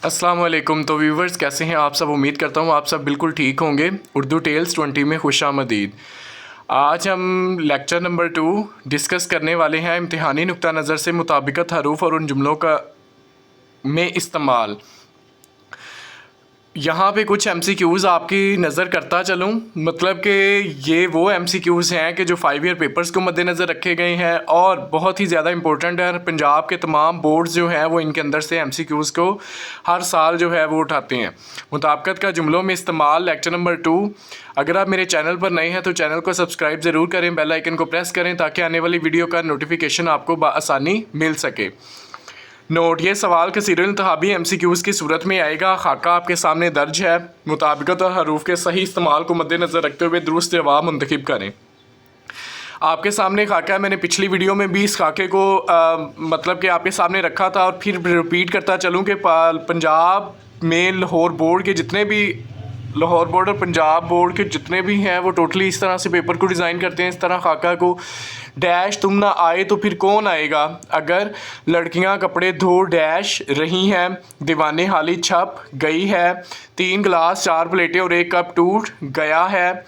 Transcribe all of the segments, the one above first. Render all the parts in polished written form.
अस्सलाम वालेकुम। तो व्यूवर्स कैसे हैं आप सब? उम्मीद करता हूँ आप सब बिल्कुल ठीक होंगे। उर्दू टेल्स 20 में खुशामदीद। आज हम लेक्चर नंबर 2 डिस्कस करने वाले हैं इम्तिहानी नुक्ता नज़र से मुताबिकत हरूफ और उन जुमलों का में इस्तेमाल। यहाँ पे कुछ MCQs आपकी नज़र करता चलूँ, मतलब कि ये वो MCQs हैं कि जो 5 ईयर पेपर्स को मद्देनज़र रखे गए हैं और बहुत ही ज़्यादा इंपॉर्टेंट है। पंजाब के तमाम बोर्ड्स जो हैं वो इनके अंदर से MCQs को हर साल जो है वो उठाते हैं। मुताबिकत का जुमलों में इस्तेमाल लेक्चर नंबर 2। अगर आप मेरे चैनल पर नए हैं तो चैनल को सब्सक्राइब ज़रूर करें, बेल आइकन को प्रेस करें ताकि आने वाली वीडियो का नोटिफिकेशन आपको बआसानी मिल सके। नोट: ये सवाल कसीरुल इंतखाबी MCQs की सूरत में आएगा। खाका आपके सामने दर्ज है। मुताबिकत और हरूफ के सही इस्तेमाल को मद्देनज़र रखते हुए दुरुस्त जवाब मुंतखब करें। आपके सामने खाका है। मैंने पिछली वीडियो में भी इस खाके को मतलब कि आपके सामने रखा था और फिर रिपीट करता चलूँ कि पंजाब में लाहौर बोर्ड के जितने भी लाहौर बोर्ड और पंजाब बोर्ड के जितने भी हैं वो टोटली इस तरह से पेपर को डिज़ाइन करते हैं, इस तरह खाका को। डैश तुम ना आए तो फिर कौन आएगा, अगर लड़कियां कपड़े धो डैश रही हैं, दीवाने हाली छप गई है, 3 गिलास 4 प्लेटें और 1 कप टूट गया है,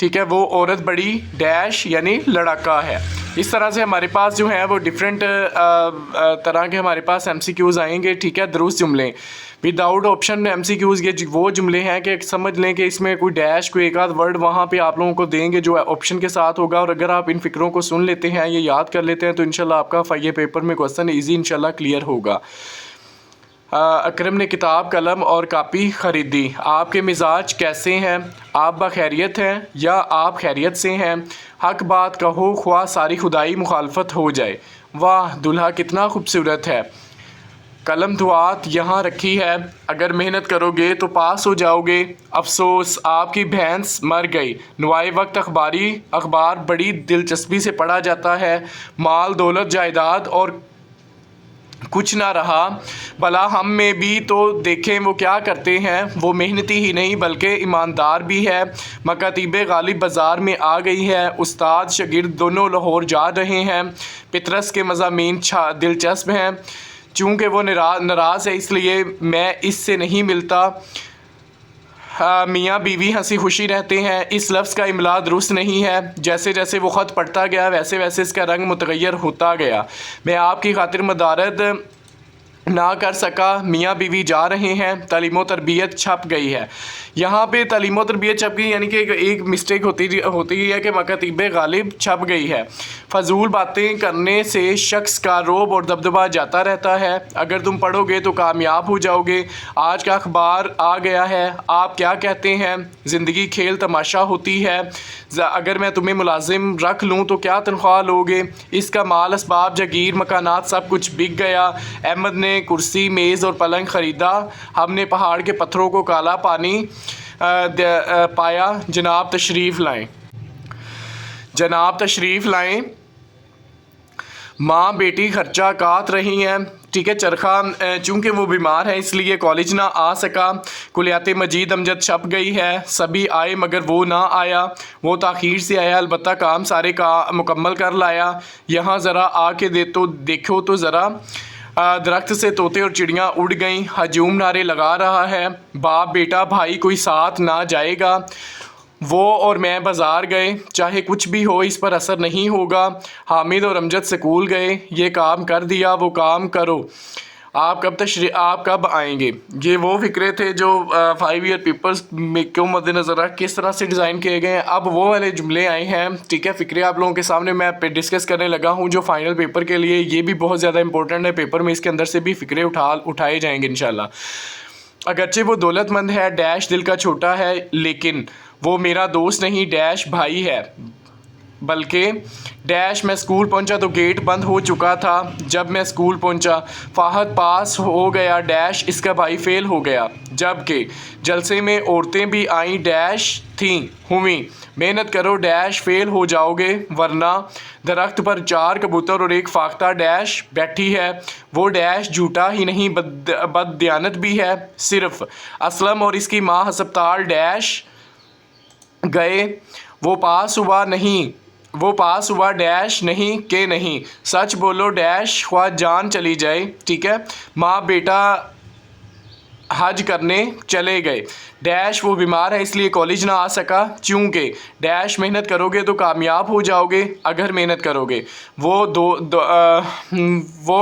ठीक है, वो औरत बड़ी डैश यानी लड़का है। इस तरह से हमारे पास जो है वो डिफरेंट तरह के हमारे पास MCQs आएंगे, ठीक है। दुरुस्त जुमले विदाउट ऑप्शन MCQs ये वो जुमले हैं कि समझ लें कि इसमें कोई डैश कोई एक आध वर्ड वहाँ पे आप लोगों को देंगे जो ऑप्शन के साथ होगा, और अगर आप इन फ़िक्रों को सुन लेते हैं, ये याद कर लेते हैं, तो इंशाल्लाह आपका फाइये पेपर में क्वेश्चन ईजी इंशाल्लाह क्लियर होगा। अकरम ने किताब कलम और कापी ख़रीदी। आपके मिजाज कैसे हैं? आप बखैरियत हैं या आप खैरियत से हैं? हक बात कहो ख्वाह सारी खुदाई मुखालफत हो जाए। वाह दुल्हा कितना खूबसूरत है। कलम दुआत यहाँ रखी है, अगर मेहनत करोगे तो पास हो जाओगे। अफसोस आपकी भैंस मर गई। नवाए वक्त अखबार बड़ी दिलचस्पी से पढ़ा जाता है। माल दौलत जायदाद और कुछ ना रहा, भला हम में भी तो देखें वो क्या करते हैं। वो मेहनती ही नहीं बल्कि ईमानदार भी है। मकातीब गालिब बाज़ार में आ गई है। उस्ताद शागिर्द दोनों लाहौर जा रहे हैं। पितरस के मज़ामीन दिलचस्प हैं, चूँकि वो नाराज़ है इसलिए मैं इससे नहीं मिलता। मियाँ बीवी हंसी खुशी रहते हैं। इस लफ्ज़ का इमला दुरुस्त नहीं है। जैसे जैसे वो ख़त पढ़ता गया वैसे वैसे इसका रंग मुतग़य्यर होता गया। मैं आपकी खातिर मदारत ना कर सका। मियाँ बीवी जा रहे हैं। तालीम व तरबियत छप गई है। यहाँ पे तालीम व तरबियत छप गई यानी कि एक मिस्टेक होती है कि मकातीब गालिब छप गई है। फजूल बातें करने से शख्स का रोब और दबदबा जाता रहता है। अगर तुम पढ़ोगे तो कामयाब हो जाओगे। आज का अखबार आ गया है, आप क्या कहते हैं? ज़िंदगी खेल तमाशा होती है। अगर मैं तुम्हें मुलाजिम रख लूँ तो क्या तनख्वाह लोगे? इसका माल असबाब जगीर मकानात सब कुछ बिक गया। अहमद ने कुर्सी मेज़ और पलंग ख़रीदा। हमने पहाड़ के पत्थरों को काला पानी पाया। जनाब तशरीफ़ लाएं। जनाब तशरीफ़ लाएं। माँ बेटी खर्चा काट रही हैं, ठीक है। चरखा चूँकि वो बीमार है इसलिए कॉलेज ना आ सका। कुलियात मजीद अमजद छप गई है। सभी आए मगर वो ना आया। वो ताख़ीर से आया अलबत्ता काम सारे का मुकम्मल कर लाया। यहाँ ज़रा आके देखो तो ज़रा दरख्त से तोते और चिड़ियाँ उड़ गईं। हजूम नारे लगा रहा है। बाप बेटा भाई कोई साथ ना जाएगा। वो और मैं बाज़ार गए। चाहे कुछ भी हो इस पर असर नहीं होगा। हामिद और अमजद स्कूल गए। ये काम कर दिया वो काम करो। आप कब आएंगे? ये वो फ़िक्रे थे जो 5 ईयर पेपर्स में क्यों मद्देनज़र रख किस तरह से डिज़ाइन किए गए हैं। अब वो वाले जुमले आए हैं, ठीक है। फ़िक्रे आप लोगों के सामने मैं डिस्कस करने लगा हूँ जो फ़ाइनल पेपर के लिए ये भी बहुत ज़्यादा इंपॉर्टेंट है। पेपर में इसके अंदर से भी फ़िक्रे उठाए जाएंगे इंशाल्लाह। अगरचे वो दौलतमंद है डैश दिल का छोटा है, लेकिन वो मेरा दोस्त नहीं डैश भाई है, बल्कि डैश मैं स्कूल पहुंचा तो गेट बंद हो चुका था। जब मैं स्कूल पहुंचा फ़ाहद पास हो गया डैश इसका भाई फेल हो गया। जबकि जलसे में औरतें भी आईं डैश थीं हुई। मेहनत करो डैश फेल हो जाओगे वरना। दरख्त पर 4 कबूतर और एक फाख्ता डैश बैठी है। वो डैश झूठा ही नहीं बददियानत भी है। सिर्फ असलम और इसकी माँ हस्पताल डैश गए। वो पास हुआ डैश नहीं के नहीं। सच बोलो डैश ख्वाह जान चली जाए, ठीक है। माँ बेटा हज करने चले गए। डैश वो बीमार है इसलिए कॉलेज ना आ सका, चूँकि डैश मेहनत करोगे तो कामयाब हो जाओगे अगर मेहनत करोगे। वो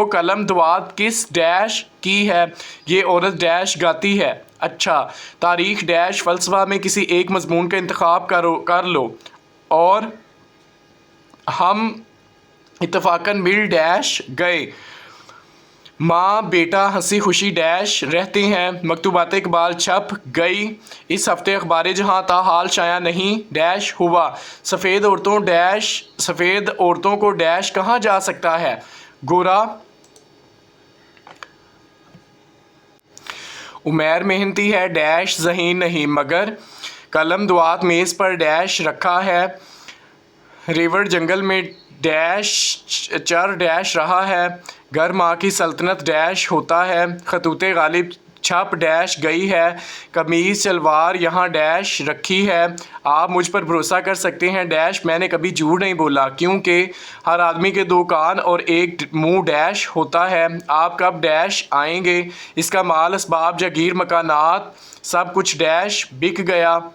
कलम दुआत किस डैश की है, ये औरत डैश गाती है। अच्छा, तारीख़ डैश फ़लसफ़ा में किसी एक मज़मून का इंतखाब कर लो और हम इत्तफ़ाक़न मिल डैश गए। माँ बेटा हंसी खुशी डैश रहते हैं। मकतूबात इकबाल छप गई। इस हफ्ते अखबार जहाँ था हाल शाया नहीं डैश हुआ। सफ़ेद औरतों को डैश कहाँ जा सकता है। गोरा उमैर मेहनती है डैश ज़हीन नहीं, मगर कलम दुआत मेज़ पर डैश रखा है। रेवड़ जंगल में डैश चर डैश रहा है। घर माँ की सल्तनत डैश होता है। खतूते गालिब छप डैश गई है। कमीज़ शलवार यहाँ डैश रखी है। आप मुझ पर भरोसा कर सकते हैं डैश मैंने कभी झूठ नहीं बोला, क्योंकि हर आदमी के दो कान और एक मुंह डैश होता है। आप कब डैश आएंगे। इसका माल असबाब जागीर मकानात सब कुछ डैश बिक गया।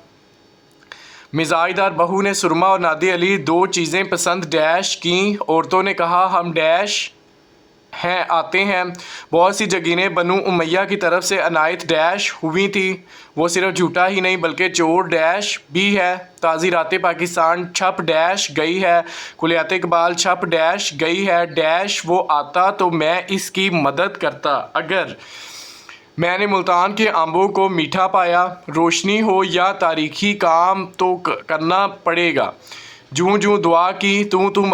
मिजाजदार बहू ने सुरमा और नादी अली दो चीज़ें पसंद डैश की। औरतों ने कहा हम डैश हैं आते हैं। बहुत सी जगीरें बनु उमैया की तरफ से अनायत डैश हुई थी। वो सिर्फ झूठा ही नहीं बल्कि चोर डैश भी है। ताज़ीरात पाकिस्तान छप डैश गई है। कुलियात इकबाल छप डैश गई है। डैश वो आता तो मैं इसकी मदद करता अगर मैंने मुल्तान के आंबों को मीठा पाया। रोशनी हो या तारीखी काम तो करना पड़ेगा। जूं जूं दुआ की तू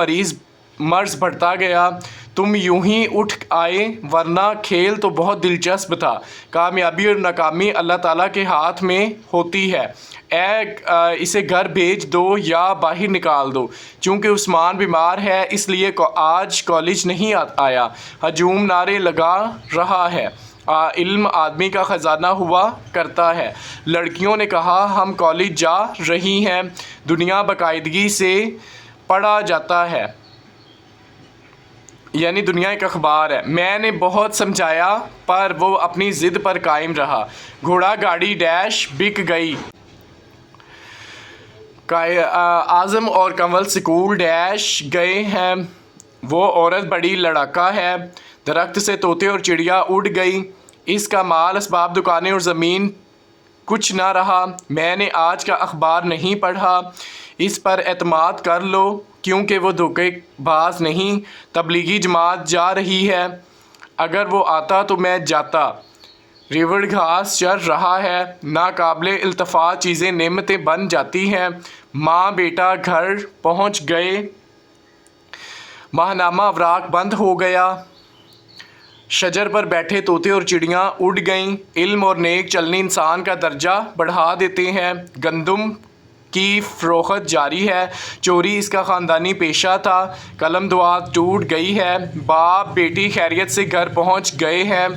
मर्ज़ बढ़ता गया। तुम यूं ही उठ आए वरना खेल तो बहुत दिलचस्प था। कामयाबी और नाकामी अल्लाह ताला के हाथ में होती है। इसे घर भेज दो या बाहर निकाल दो। चूँकि उस्मान बीमार है इसलिए आज कॉलेज नहीं आया। हजूम नारे लगा रहा है। इल्म आदमी का ख़जाना हुआ करता है। लड़कियों ने कहा हम कॉलेज जा रही हैं। दुनिया बाकायदगी से पढ़ा जाता है, यानी दुनिया एक अखबार है। मैंने बहुत समझाया पर वो अपनी ज़िद पर कायम रहा। घोड़ा गाड़ी डैश बिक गई। आज़म और कंवल स्कूल डैश गए हैं। वो औरत बड़ी लड़ाका है। दरख्त से तोते और चिड़िया उड़ गई। इसका माल असबाब दुकानें और ज़मीन कुछ ना रहा। मैंने आज का अखबार नहीं पढ़ा। इस पर एतमाद कर लो क्योंकि वो धोखेबाज नहीं। तबलीगी जमात जा रही है। अगर वो आता तो मैं जाता। रेवड़ घास चर रहा है। नाकाबिले इल्तफ़ात चीज़ें नेमतें बन जाती हैं। माँ बेटा घर पहुँच गए। माहनामा अवराक बंद हो गया। शजर पर बैठे तोते और चिड़ियाँ उड़ गईं। इल्म और नेक चलनी इंसान का दर्जा बढ़ा देते हैं। गंदम की फ़रोख्त जारी है। चोरी इसका ख़ानदानी पेशा था। कलम दुआत टूट गई है। बाप बेटी खैरियत से घर पहुंच गए हैं।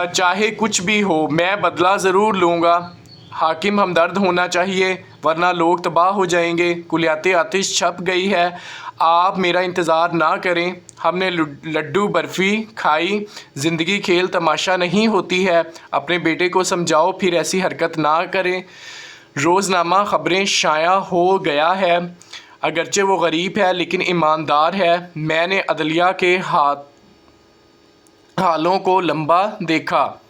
चाहे कुछ भी हो मैं बदला ज़रूर लूँगा। हाकिम हमदर्द होना चाहिए वरना लोग तबाह हो जाएंगे। कुलियात आतिश छप गई है। आप मेरा इंतज़ार ना करें। हमने लड्डू बर्फ़ी खाई। ज़िंदगी खेल तमाशा नहीं होती है। अपने बेटे को समझाओ फिर ऐसी हरकत ना करें। रोज़नामा ख़बरें शाया हो गया है। अगरचे वो गरीब है लेकिन ईमानदार है। मैंने अदलिया के हालों को लंबा देखा।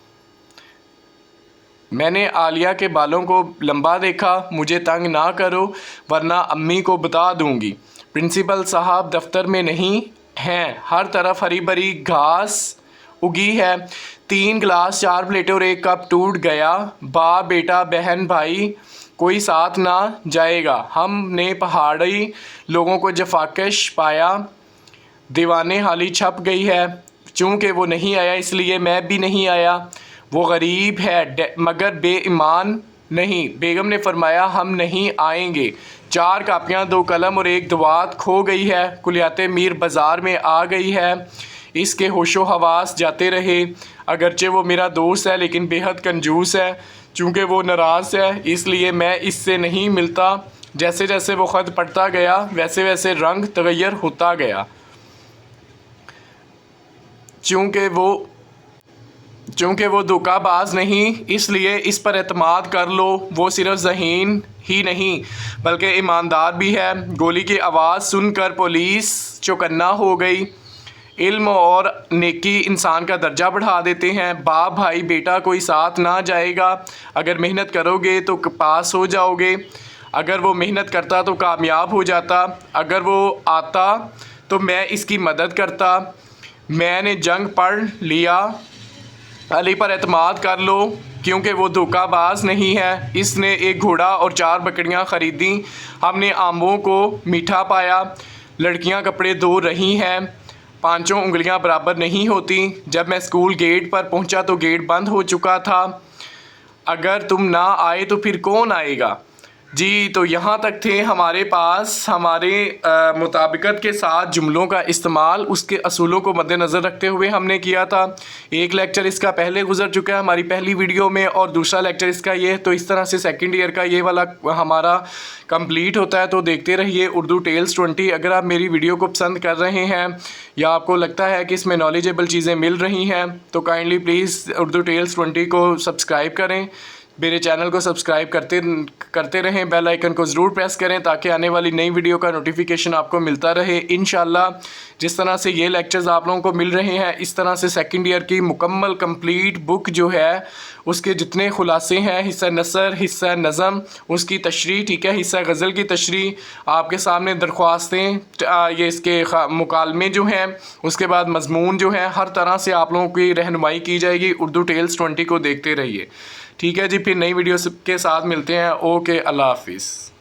मैंने आलिया के बालों को लंबा देखा। मुझे तंग ना करो वरना अम्मी को बता दूंगी। प्रिंसिपल साहब दफ्तर में नहीं हैं। हर तरफ हरी भरी घास उगी है। 3 गिलास 4 प्लेटें और 1 कप टूट गया। बाप बेटा बहन भाई कोई साथ ना जाएगा। हमने पहाड़ी लोगों को जफाकश पाया। दीवाने हाली छप गई है। चूँकि वो नहीं आया इसलिए मैं भी नहीं आया। वो गरीब है मगर बेईमान नहीं। बेगम ने फरमाया हम नहीं आएंगे। 4 कापियाँ 2 कलम और 1 दुआत खो गई है। कुलियात मीर बाज़ार में आ गई है। इसके होशो हवास जाते रहे। अगरचे वो मेरा दोस्त है लेकिन बेहद कंजूस है। चूँकि वो नाराज़ है इसलिए मैं इससे नहीं मिलता। जैसे जैसे वो ख़त पढ़ता गया वैसे वैसे रंग तगैर होता गया। चूँकि वो چونکہ وہ دھوکہ باز نہیں اس لیے اس پر اعتماد کر لو، وہ صرف ذہین ہی نہیں بلکہ ایماندار بھی ہے۔ گولی کی آواز سن کر پولیس چوکنا ہو گئی۔ علم اور نیکی انسان کا درجہ بڑھا دیتے ہیں۔ باپ بھائی بیٹا کوئی ساتھ نہ جائے گا، اگر محنت کرو گے تو پاس ہو جاؤ گے، اگر وہ محنت کرتا تو کامیاب ہو جاتا، اگر وہ آتا تو میں اس کی مدد کرتا، میں نے جنگ پڑھ لیا۔ علی پر اعتماد کر لو کیونکہ وہ دھوکہ باز نہیں ہے۔ اس نے ایک گھوڑا اور 4 بکریاں خریدیں، ہم نے آموں کو میٹھا پایا۔ لڑکیاں کپڑے دھو رہی ہیں، 5 انگلیاں برابر نہیں ہوتی۔ جب میں اسکول گیٹ پر پہنچا تو گیٹ بند ہو چکا تھا، اگر تم نہ آئے تو پھر کون آئے گا؟ جی تو یہاں تک تھے ہمارے پاس ہمارے مطابقت کے ساتھ جملوں کا استعمال، اس کے اصولوں کو مد نظر رکھتے ہوئے ہم نے کیا تھا۔ ایک لیکچر اس کا پہلے گزر چکا ہے ہماری پہلی ویڈیو میں، اور دوسرا لیکچر اس کا یہ، تو اس طرح سے سیکنڈ ایئر کا یہ والا ہمارا کمپلیٹ ہوتا ہے۔ تو دیکھتے رہیے اردو ٹیلز 20۔ اگر آپ میری ویڈیو کو پسند کر رہے ہیں یا آپ کو لگتا ہے کہ اس میں نالجیبل چیزیں مل رہی ہیں تو کائنڈلی پلیز اردو ٹیلز 20 کو سبسکرائب کریں، میرے چینل کو سبسکرائب کرتے رہیں، بیل آئیکن کو ضرور پریس کریں تاکہ آنے والی نئی ویڈیو کا نوٹیفیکیشن آپ کو ملتا رہے انشاءاللہ۔ جس طرح سے یہ لیکچرز آپ لوگوں کو مل رہے ہیں، اس طرح سے سیکنڈ ایئر کی مکمل کمپلیٹ بک جو ہے اس کے جتنے خلاصے ہیں، حصہ نثر، حصہ نظم، اس کی تشریح، ٹھیک ہے، حصہ غزل کی تشریح، آپ کے سامنے درخواستیں، یہ اس کے مکالمے جو ہیں، اس کے بعد مضمون جو ہیں، ہر طرح سے آپ لوگوں کی رہنمائی کی جائے گی۔ اردو ٹیلز 20 کو دیکھتے رہیے، ٹھیک ہے جی۔ پھر نئی ویڈیو کے ساتھ ملتے ہیں، اوکے، اللہ حافظ۔